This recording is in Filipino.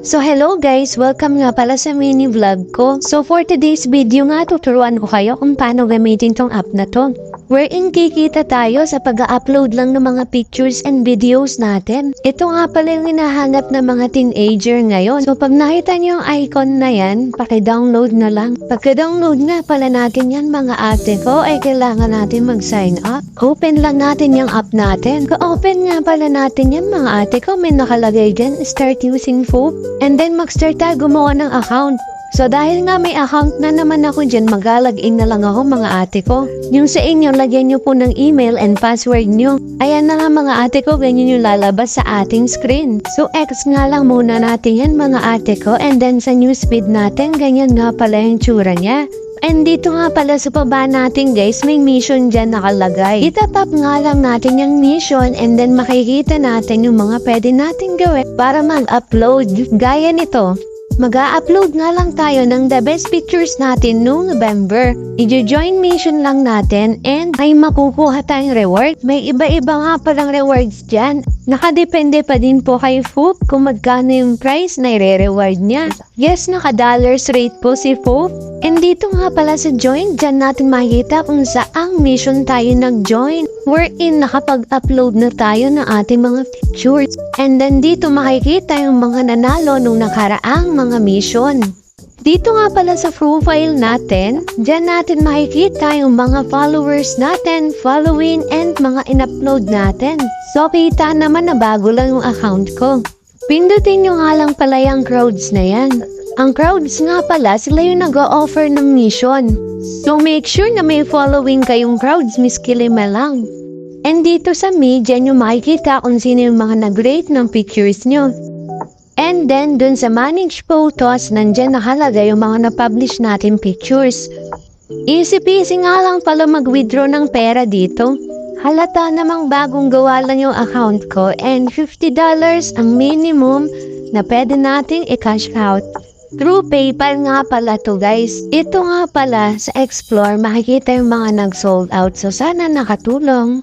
So hello guys, welcome nga pala sa mini vlog ko. So for today's video nga, tuturuan ko kayo kung paano gamitin tong app na to. Wherein kikita tayo sa pag-upload lang ng mga pictures and videos natin. Ito nga pala yung hinahanap ng mga teenager ngayon. So pag nakita niyo yung icon na yan, paki-download na lang. Pagka-download nga pala natin yan mga ate ko, ay kailangan natin mag-sign up. Open lang natin yung app natin. Ka-open nga pala natin yan mga ate ko, may nakalagay dyan, start using Foop. And then mag-start tayo gumawa ng account. So dahil nga may account na naman ako dyan, mag-login na lang ako mga ate ko. Yung sa inyo, lagyan nyo po ng email and password nyo. Ayan na nga mga ate ko, ganyan yung lalabas sa ating screen. So X nga lang muna natin yan mga ate ko. And then sa newsfeed natin, ganyan nga pala yung tsura niya. And dito nga pala sa baba natin guys, may mission dyan nakalagay. Itatap nga lang natin yung mission and then makikita natin yung mga pwede natin gawin para mag-upload. Gaya nito. Mag-a-upload nga lang tayo ng the best pictures natin noong November. I-join mission lang natin and ay makukuha tayong reward. May iba-iba nga palang rewards dyan. Nakadepende pa din po kay Foop kung magkano yung price na i-reward niya. Yes, naka-dollars rate po si Foop. And dito nga pala sa join, dyan natin makikita kung saang mission tayo nag-join. Wherein nakapag-upload na tayo ng ating mga pictures. And then dito makikita yung mga nanalo nung nakaraang mga mission. Dito nga pala sa profile natin, dyan natin makikita yung mga followers natin, following, and mga in-upload natin. So kita naman na bago lang yung account ko. Pindutin nyo nga lang pala yung crowds na yan. Ang crowds nga pala, sila yung nag-o-offer ng mission. So make sure na may following kayong crowds, miski 5 lang. And dito sa me, dyan yung makikita kung sino yung mga nag-rate ng pictures nyo. And then, dun sa manage photos, nandyan nakalagay yung mga na-publish natin pictures. Easy peasy nga lang pala mag-withdraw ng pera dito. Halata namang bagong gawa lang yung account ko and $50 ang minimum na pwede nating i-cash out. Through PayPal nga pala to guys. Ito nga pala sa Explore makikita yung mga nag-sold out. So sana nakatulong.